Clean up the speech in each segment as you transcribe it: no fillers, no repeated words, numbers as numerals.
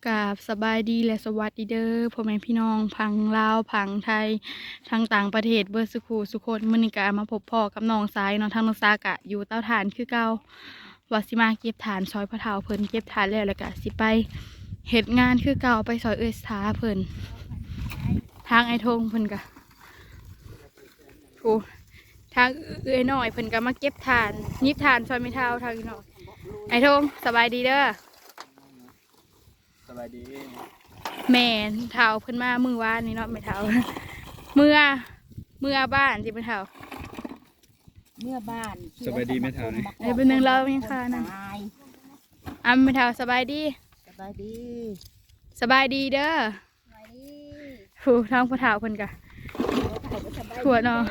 กราบสบายดีและสวัสดีเด้อพ่อแม่พี่น้องพังลาวพังไทยทางต่างประเทศเบิร์สุขุสุคนมื้อนี้ก็มาพบพ่อกับน้องสายเนาะทางน้องสากะอยู่เต้าถ่านคือเก่าว่าสิมาเก็บถ่านซอยพระเฒ่าเพิ่นเก็บถ่านแล้วก็สิไปเฮ็ดงานคือเก่าไปซอยเอื้อสาเพิ่นทางไอ้ธงเพิ่นก็โอ้ทางเอื้อยน้อยเพิ่นก็มาเก็บถ่านยิบถ่านซอยไม่เท่าทางอีน้อยไอ้ธงสบายดีเด้อสบายดีแม่เท่าเพิ่นมามือว่านนี่เนาะไม่เท่าเมื่อบ้านที่เป็นเท่าเมื่อบ้าน สบายดีไหมเท่านี่เป็นหนึ่งเรายังค่ะนั่นไม่เท่าสบายดีสบายดีสบายดีเด้อสบายดีผู้ทางพ่อเท่าเพิ่นกะถั่วเนาะ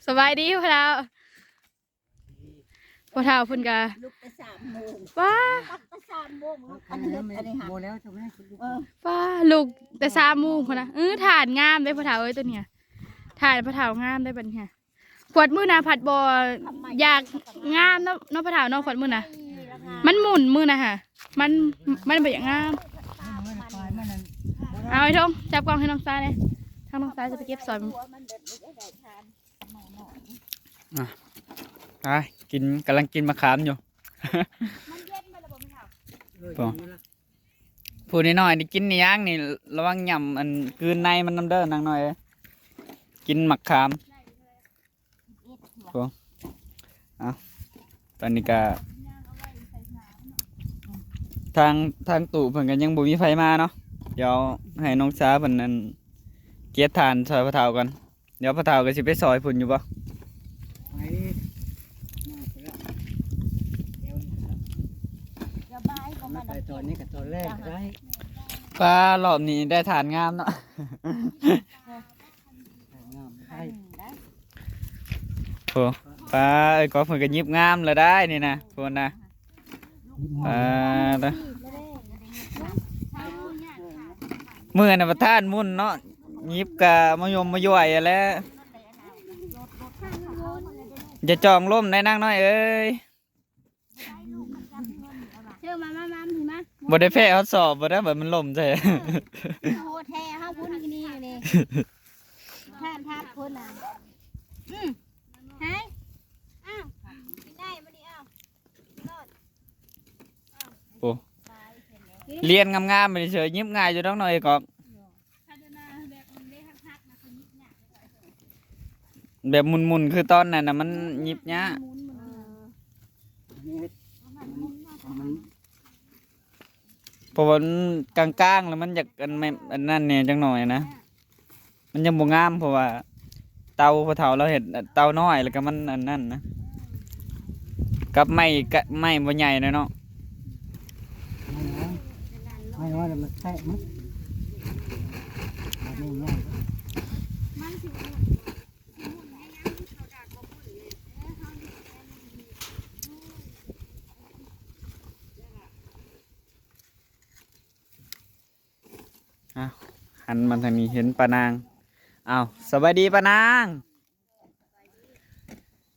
สบายดีพ่อเท่าพ่อเท่าเพิ่นกะลุกไป3 โมงว้าไป3 โมงอันนี้โมแล้วใช่ไหมว้าลูกแต่3 โมงพุ่นนะถ่านงามได้พ่อเท่าเอ้ยตัวเนี้ยถ่านพ่อเท่างามได้บัดนี้ขวดมือนะผัดบออยากงามเนาะพ่อเท่าเนาะขวดมือนะมันหมุนมือนะฮะมันแบบอย่างงามเอาไอ้ทงจับกล้องให้น้องซ้ายเลยทางน้องซ้ายจะไปเก็บสอยกินกำลังกินมะขามอยู่ผู้น้อยนี่กินนี่ย่างนี่ระวังย่ำอันคืนในมันน้ำเด้อนางน้อยกินมะขามตอนนี้ก็ทางตู่เพิ่นกันยังบ่มีไฟมาเนาะเดี๋ยวให้น้องสาเพิ่นนั่นเก็บถ่านซอยพระเฒ่ากันเดี๋ยวพระเฒ่าก็สิไปซอยเพิ่นอยู่บ่ปลารอบนี้ได้ถ่านงามเนาะโอ้ปลาไอ้ก็เพิ่นก็ยิบงามแล้วได้นี่นะพวกนะปลาเมื่อน่ะประทานมุ่นเนาะยิบกะมายมมาย่อยแล้วจะจองล่มได้นั่งน้อยเอ้ยบ่ได้แพ้เขาสอบบ่ได้แบบมันล่มใช่โหแท้เฮาพุ่นนี่นี่ท่านทับพุ่นน่ะหายอ้าวได้บ่นี่อ้าวโอ้เรียนงามๆไปเฉยยิบง่ายอยู่ดอกหน่อยก็แบบมุนๆคือตอนนั้นน่ะมันยิบยะเพราะว่ามันกลางๆแล้วมันอยากอันนั้นเนี่ยจังหน่อยนะมันยังบ่งามเพราะว่าเตาพอเฒ่าเราเห็นเตาน้อยแล้วก็มันอันนั้นนะกับไม้บ่ใหญ่เนาะไม่ว่ามันแท้มั้ยนี่ง่ายหันมันทางนี้เห็นปานางอ้าวสวัสดีปานาง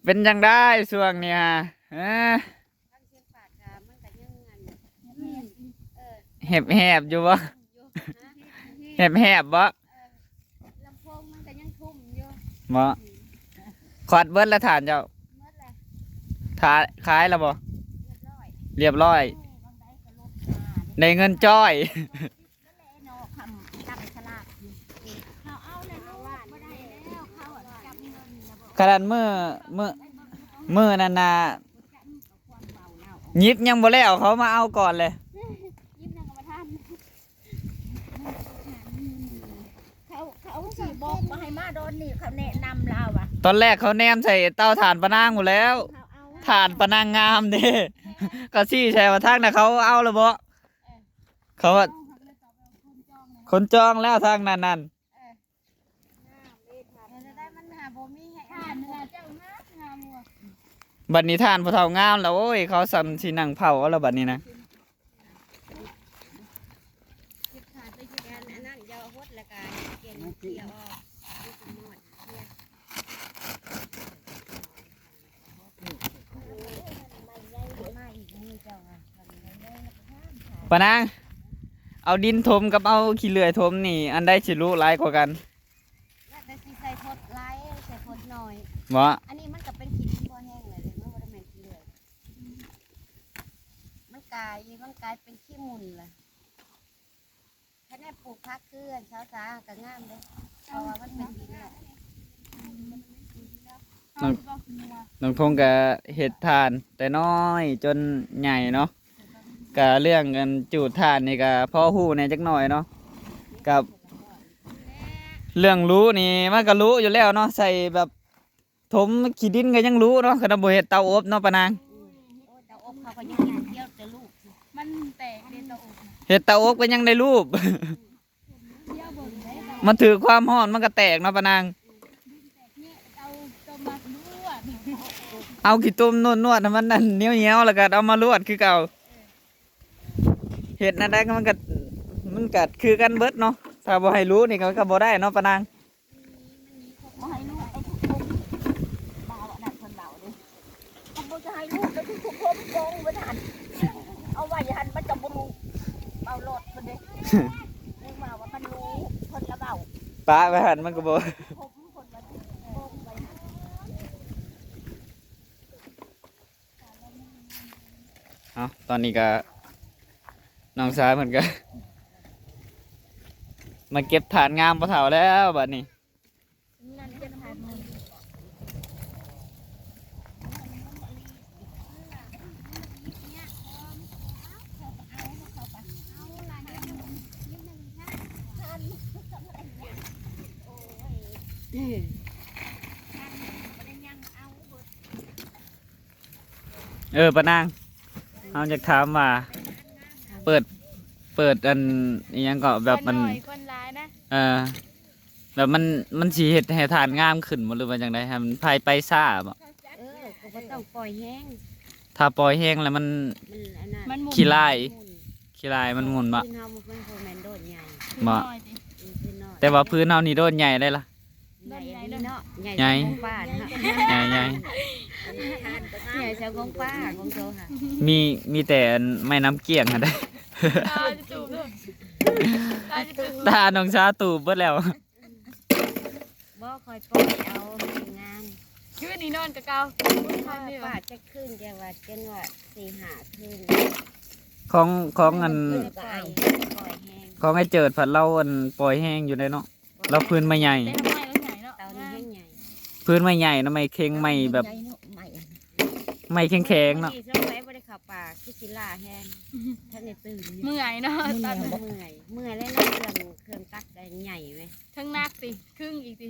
เป็นยังได้ช่วงนี้ฮะแหบอยู่บ่แหบบ่ลำโพงมันก็ยังทุ่มอยู่บ่ขอดเบิดแล้วฐานเจ้าขายแล้วบ่เรียบร้อยได้เงินจ้อยขนาดมือนั่นน่ะยิบยังบ่แล้วเขามาเอาก่อนเลยเขาสิบอกมาให้มาโดนนี่เขาแนะนำเราอ่ะตอนแรกเขาแนมใส่เตาถ่านปะนางหมดแล้วถ่านปะนางงามเด้ก็ซี่ใช่ว่าทางน่ะเขาเอาแล้วบ่เขาว่าคนจองแล้วทางนั้นบัดนี้ท่านพอเฒ่างามแล้วโอ้ยเขาสั่นสินั่งเผาแล้วบัดนี้นะปะนาง เอาดินถมกับเอาขี้เลื่อยถมนี่อันใดสิรู้หลายกว่ากัน แล้วแต่สิใส่ทดไล่ใส่ทดหน่อย บ่ อันนี้มันก็เป็นขี้ดินพอแห้งเลยมันบ่ได้แม่นขี้เลยมันกลายเป็นขี้มุนเลยถ้าแน่ปลูกผักคืออันเช้าๆก็งามเด้เพราะว่ามันเป็นดินแหละ น้องทงก็เฮ็ดทาน แต่น้อยจนใหญ่เนาะก็เรื่องกันจูดทานนี่ก็พอฮู้แหน่จักหน่อยเนาะกับเรื่องรู้นี่มันก็รู้อยู่แล้วเนาะใส่แบบถมขี้ดินก็ยังรู้เนาะคันบ่เฮ็ดเตาอบเนาะปะนาง โอ้ยแต่อบเขาก็ยังงานเที่ยวแต่ลูก มันแตกเด่นตะอก เฮ็ดเตาอบก็ยังได้รูป เที่ยวเบิ่งได้ มันถือความร้อนมันก็แตกเนาะปะนาง เนี่ยเอาตัวมักลวด เอาขี้ต้มนวดๆให้มันนั่นเหนียวๆแล้วก็เอามาลวดคือเก่าเฮ็ดนั่นได้ก็มันก็คือกันเบิดเนาะถ้าบ่ให้รู้นี่ก็บ่ได้เนาะปะนาง มาให้ลูกไอ้ทุกคนบ่าวนั่นคนบ่าวเลยเขาบอกจะให้ลูกไอ้ทุกคนโกงไว้ทันเอาไว้หันมันจะบ่รู้เบาโลดคนเด้นึกว่ามันรู้คนละเบา ปะไปหันมันก็บ่ ผมคนละโกงไปหัน เอาตอนนี้ก็น้องสาวเพิ่นก็ มาเก็บฐานงามบ่เฒ่าแล้วบัดนี้ นั่นจะทานมัน ปะนางเอาอยากถามว่าเปิดอันอิหยังก็แบบมัน คนน้อยคนร้ายนะ แบบมันสิเฮ็ดให้ฐานงามขึ้นบ่หรือว่าจังได๋ให้มันภายไปซ่าบ่ ก็บ่ต้องปล่อยแห้ง ถ้าปล่อยแห้งแล้วมัน มันอันนั้น มันหมุน ขี้ลายขี้ลายมันหมุนบ่ พื้นเฮามันเป็นโฟแมนโดดใหญ่ คือน้อยสิ พื้นน้อย แต่ว่าพื้นเฮานี่โดนใหญ่ได้ล่ะ ใหญ่อันนี้เนาะใหญ่ ใหญ่ ของป้าเนาะ ใหญ่ ใหญ่เจ้าของป้าของโตค่ะ มีแต่ไม้น้ำเกี้ยงหั่นได้ ตาจะจูบด้วยตาจะจูบ ตาน้องชาตูบเบิดแล้ว บ่คอยปล่อยเอาให้งาม คืนนี้นอนกับเกา ป้าจะขึ้นจะว่าจนว่า4-5ขึ้น ของอัน ปล่อยแห้ง ของไอ้เจิดผัดเราอันปล่อยแห้งอยู่ได้เนาะเราพื้นไม่ใหญ่ ได้ทำไมเราใหญ่เนาะ เตานี่แห้งใหญ่ พื้นไม่ใหญ่นะไม่เค็งไม่แบบไม่แข็งแข็งๆเนาะ สงสัยบ่ได้เข้าป่าคือสิล่าแห้งท่านได้ตื่น เมื่อยเนาะตอน เมื่อยแล้วเนาะเครื่องตักได้ใหญ่ไหม ทั้งนักสิครึ่งอีกสิ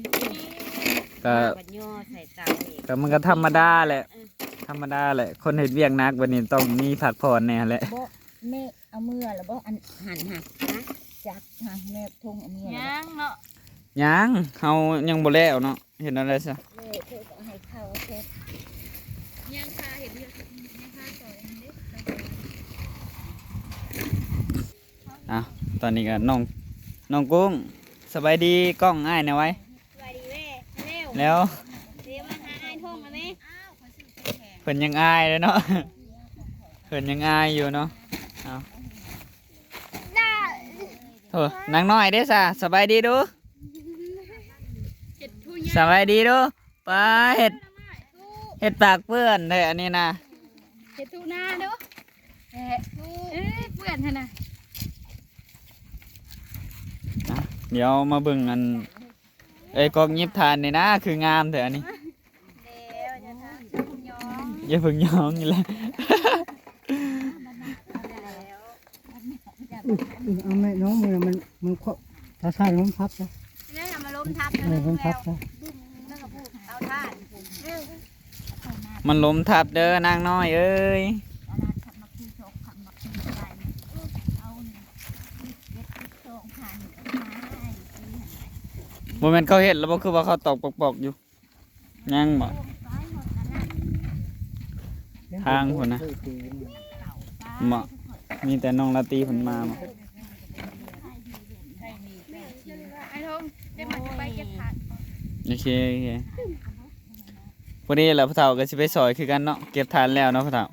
ก็ บัดย่อใส่เตาอีก ก็มันก็ธรรมดาแหละ ธรรมดาแหละ คนเห็ดเวียกนักวันนี้ต้องมีผักผ่อนแน่แหละ บ่แม่เอามือแล้วบ่อันหันหัก นะ จักหาแม่ทงเอามือแล้ว ยังเนาะ ยังเฮายังบ่แล้วเนาะเห็นอะไรซะ แม่เธอก็ให้เข้าเธอ ยังคาเห็นยังคาต่อยอันนี้ อ่ะตอนนี้ก็น้องกุ้งสบายดีกล้องอ้ายแนะไว้ สวัสดีแม่เร็ว แล้ว เดี๋ยวมาหาไอ้ทงกันไหม เพิ่นยังอายเลยเนาะ เพิ่นยังอายอยู่เนาะเอาโถนางน้อยเด้อซะสบายดีดู เจ็ดทุ สบายดีดูไปเห็ดปากเปื้อนเลยอันนี้นะ เจ็ดทุหน้าเด้อเอ๊ะเพื่อนท่านน่ะ อ่ะเดี๋ยวมาเบิ่งอันกองยิบทานนี่นะคืองามแต่อันนี้ เดี๋ยวจะทำชุบยอง อย่าเพิ่งยองนี่แหละ เอาแม่น้องมือมันถ้าใช่ล้มพับนะ นี่ทำมาล้มทับ ล้มพับนะ แล้วก็พูดเอาท่าน มันล้มทับเด้อนางน้อยเอ้ย อันนั้นขับมาขี้ชกขับมาขี้ได้เอาเด็กโตผ่านมา บ่แม่นเขาเห็ดแล้วบ่คือว่าเขาตอกปอกๆอยู่ยังบ่ทางพุ่นนะเหมาะมีแต่น้องลาตรีเพิ่นมาบ่ ไอ้ทงเดี๋ยวมันจะไปเก็บผัก โอเคพอดีแล้วพ่อเฒ่าก็สิไปซอยคือกันเนาะเก็บทานแล้วเนาะพ่อเฒ่า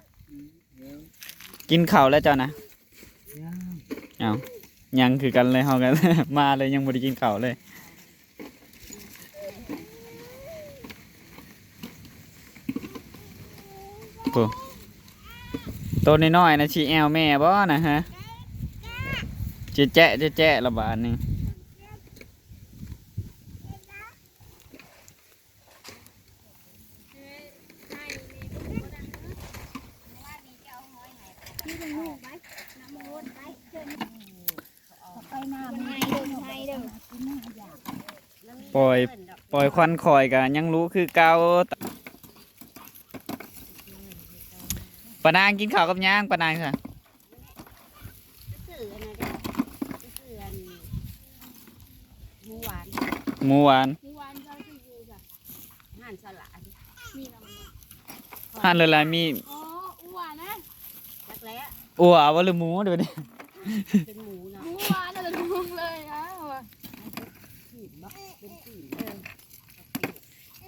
กินข้าวแล้วเจ้านะเอา ยังคือกันเลยเฮากัน มาเลยยังบ่ได้กินข้าวเลยโอ้ตัวน้อยๆนะชีแอลแม่บ่นะฮะแจ๊ะละบาดนี่ปล่อยควันคอยกันยังรู้คือเก่าปานางกินข้าวกับย่างปานางค่ะ ซื้ออันนั้นเด้อซื้ออันหมูหวาน หมูหวาน หมูหวานเขาซื้ออยู่จ้ะหั่นสลัดมีน้ำ หั่นเลยล่ะมี อ๋ออ้วนนะจักแล้ว อัวบ่หรือหมูเดี๋ยวนี้ เป็นหมูนะ หมูหวานอะไรทุกเลยอ่ะ ขีดบ่เป็นขีด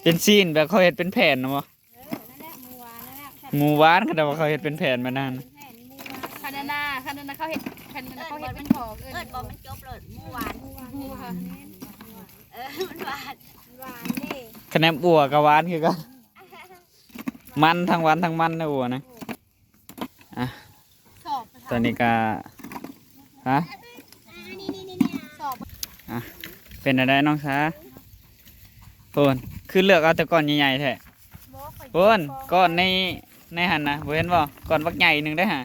เป็นซีนแบบเขาเฮ็ดเป็นแผ่นนะบ่ นั่นแหละหมูหวานนั่นแหละ หมูหวานก็แต่ว่าเขาเฮ็ดเป็นแผ่นมานาน แผ่นหมูหวาน คานาเขาเห็ดเป็นของเอิ้น บ่มันจบเลยหมูหวานหมูหวานมันหวานหวานเด้ คะแนนอัวกับหวานคือกันมันทั้งหวานทั้งมันนะอัวนะอ่ะ สอบ ตอนนี้ก็ฮะ สอบ เป็นอะไรน้องสาโอนคือเลือกเอาแต่ก้อนใหญ่ๆแท้โอนก้อนในหันนะบ่เห็นบ่ก้อนบักใหญ่หนึงได้อฮะ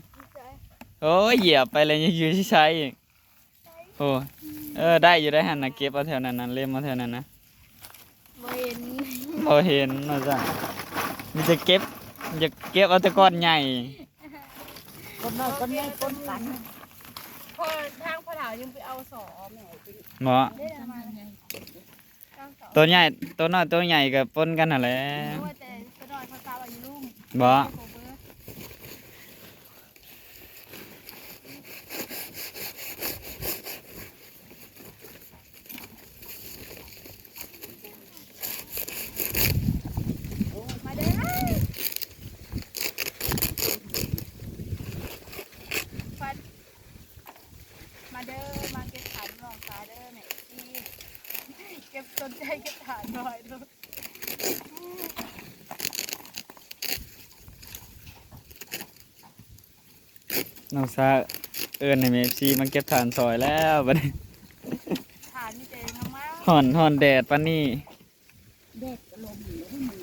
โอ้ยเหยียบไปเลยยังอยู่ที่ใช้อีกโอ้ได้อยู่ได้หันนะเก็บเอาแถวนั้นนะเล่มเอาแถวนั้นนะ บ่เห็น พอเห็นนะจ๊ะมันจะเก็บเอาแต่ก้อนใหญ่ คนน้อยคนใหญ่คนกัน พอทางพ่อถาวยังไปเอาสอบแม่ เหมาะ ได้มา ตัวใหญ่ตัวน้อยตัวใหญ่กับปนกันนั่นแหละ ว่าแต่กระดอยเขาตาอายุลุง บ่มาเด้อมาเด้อมาเก็บฐานรองตาเด้อแม่เก็บสนใจเก็บฐานหน่อยดู น้องซาเอิ้นให้แม่ซีมาเก็บถ่านซอยแล้วบัดนี้ ฐานนี่เองมาก ฮ้อนแดดปานนี้ เด็กลมอยู่ที่มือ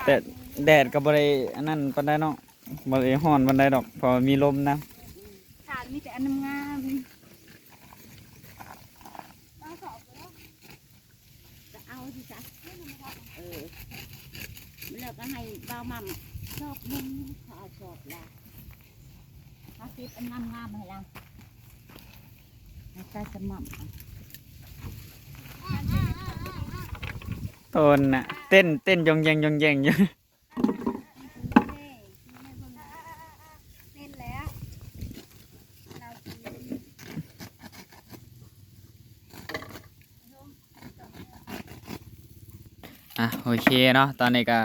แต่แดดก็บ่ได้อันนั้นปานใดเนาะบ่ได้ฮ้อนปานใดดอกเพราะมีลมนะ ฐานมีแต่อันงาม จะเอาสิจ๊ะแล้วก็ให้บ่าวมั่มชอบมึงขอชอบละมาคิดอันงามๆให้เราให้ใส่สม่ำ ต้นน่ะเต้นยองแยงอยู่ เล่นแล้วเรากิน อ่ะโอเคเนาะตอนนี้ก็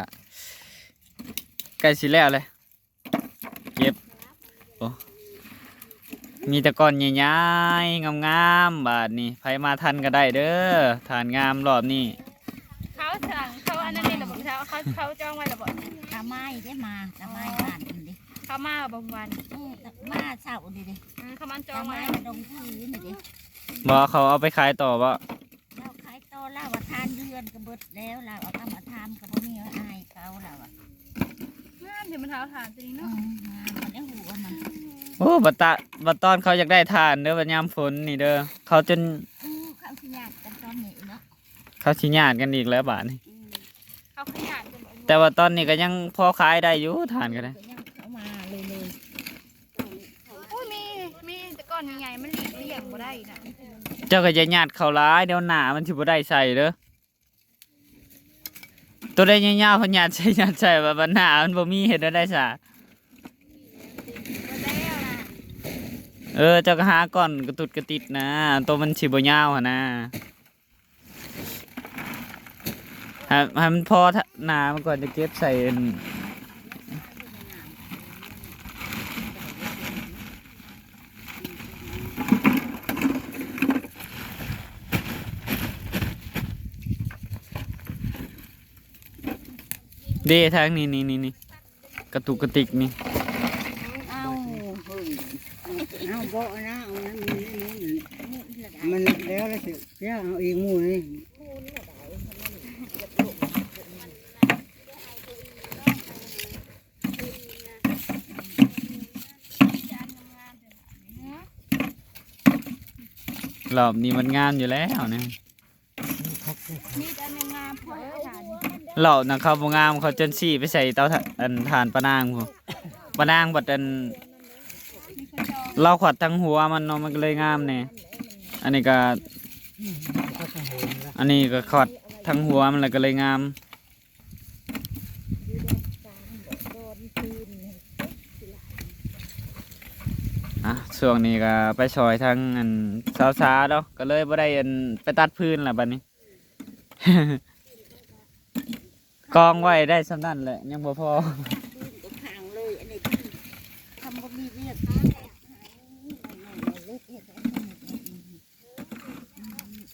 ใกล้สิแล้วเลยเก็บโอ้มีแต่ก้อนใหญ่ๆงามๆบาดนี้ไผมาทันก็ได้เด้อทานงามรอบนี้ เขาสั่งเขาอันนั้นนี่ระบบเขาจองไว้ระบบ ตาไม้ได้มาตาไม้บ้านดิ เขามาบางวัน มาเช้าดิดิ เขามันจอ ตาง ไม้ ไว้ มาดงพื้นดิ บ่เขาเอาไปขายต่อบ่ เราขายต่อแล้วว่าทานเดือนก็เบิดแล้วเราเอามาทำกับบ่มีอายเขาแล้วอ่ะ งามเดี๋ยวมันเท้าฐานตัวนี้เนาะ มันได้หัวมัน โอ้บัดตอนเขาอยากได้ทานเด้อบัดยามฝนนี่เด้อเขาจน เขาสิยากกันตอนนี้เนาะ เขาสิญาติกันอีกแล้วบาดนี้ เขาขยันจน แต่ว่าตอนนี้ก็ยังพอขายได้อยู่ทานก็ได้ เขามาเลย อุ้ยมีแต่ก่อนยังไงมันเลี้ยงบ่ได้นะ เจ้าก็จะญาติเขาร้ายเดี๋ยวหน้ามันสิบ่ได้ใส่เด้อตัวได้ยาวๆเพิ่นญาติใส่ว่าบัดหน้ามันบ่มีเฮ็ดได้ซะ มาแล้วนะ เจ้าก็หาก่อนกระตุดกระติดนะตัวมันสิบ่ยาวหั่นนะให้มันพอหนามันก่อนจะเก็บใส่ เด้ทางนี่กระตุกกระติกนี่ เอาเฮ้ย เอาบ่นะเอานั้นมันแล้วแล้วสิเสียเอาอีกหมู่นี่ รอบนี้มันงามอยู่แล้วนะ มีแต่ในงามพอถ่าน รอบนะเขาบ่งามเขาจนซี่ไปใส่เตาถ่านปะนางพวกปะนางบัดเราขวัดทั้งหัวมันเนาะมันก็เลยงามแน่อันนี้ก็ขวัดทั้งหัวมันเลยก็เลยงามช่วงนี้ก็ไปซอยทั้งสาวๆเนาะก็เลยบ่ได้ไปตัดพื้นล่ะบัดนี้ กองไว้ได้สำนั่นแหละยังบ่พอ ก็ข้างเลยอันนี้ทำบ่มีเวียก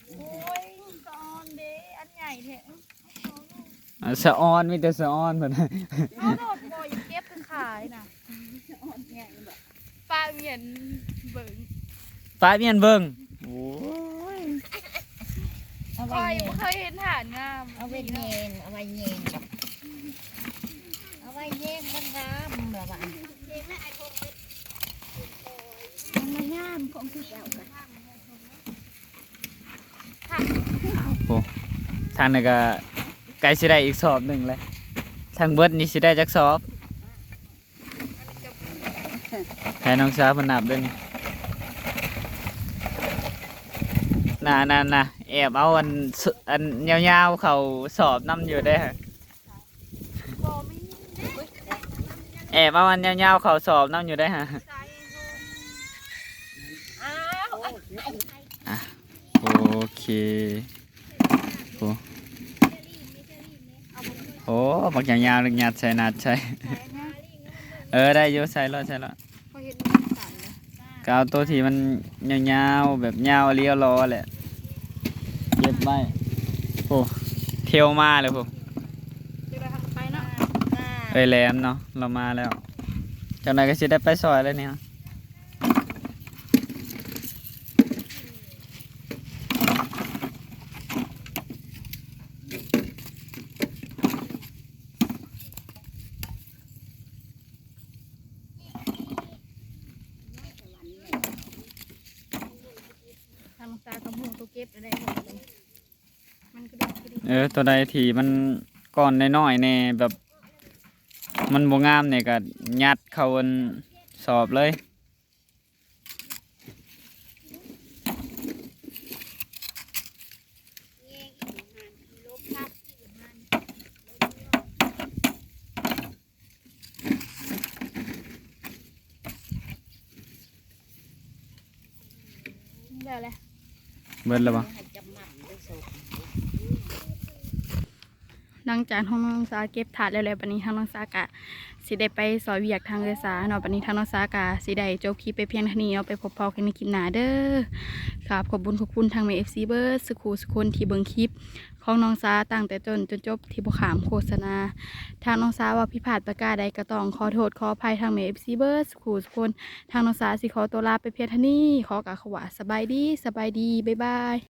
โอ้ยตอนเด้อันใหญ่แท้ สะออนมีแต่สะออนเพิ่น เอาโดดบ่อยเก็บเป็นขายน่ะปลาเหมียนเบิ่ง ป้าเมียนเบิ่งโอ้ย เอา ค ไว้ อย เย็น บ่เคยเห็นฐานงาม เอาไว้เย็นเอาไว้เย็นเอาไว้เย็นมันงามละบ้านมันงามของพี่เจ้ากัน ทางนี้ก็ใกล้สิได้อีกสอบหนึงเลยทางเบิดนี่สิได้จักสอบให้น้องสาวเพิ่นนับเด้อนี่น่ะแอบเอาอันยาวๆเขาสอบนํอยู่ได้อฮะ บ่มี แอบเอาอันยาวๆเขาสอบนํอยู่ได้อฮะ อ้าว โอเคโอ้บักยาวๆลึกยัดใส่นัดใส่ได้อยู่ใส่แล้ว พอเห็นมันสั่นนะ กาวตัวที่มันยาวๆแบบยาวเลี้ยวล้อแหละเก็บไว้โอ้เที่ยวมาเลยพวก เดี๋ยวเราทำไปเนาะ แหลมเนาะเรามาแล้วจากนั้นก็สิได้ไปซอยแล้วเนี่ยทางซ้ายกับหูตัวเก็บได้หมดเลยมันก็ดี ตัวใดที่มันก้อนน้อยๆเนี่ยแบบ มันบ่งามเนี่ยก็ยัดเข้าสอบเลยได้เลย เบิดแล้วบ่ หลังจากห้องน้องสาเก็บถาดแล้วบัดนี้ทางน้องสากะสิได้ไปซอยเวียกทางเรือสาเนาะบัดนี้ทางน้องสากะสิได้จบคลิปไปเพียงเท่านี้เอาไปพบพอกันในคลิปหน้าเด้อครับขอบคุณทางเมฟซีเบิร์ดสุคนที่เบิ่งคลิปของน้องสาตั้งแต่จนจบที่บ่ขามโฆษณาทางน้องสาว่าพิพาทประการใดก็ต้องขอโทษขออภัยทางเมฟซีเบิร์ดสุคนทางน้องสาสิขอตัวลาไปเพียงเท่านี้ขอกล่าวคำว่าสบายดีบ๊ายบาย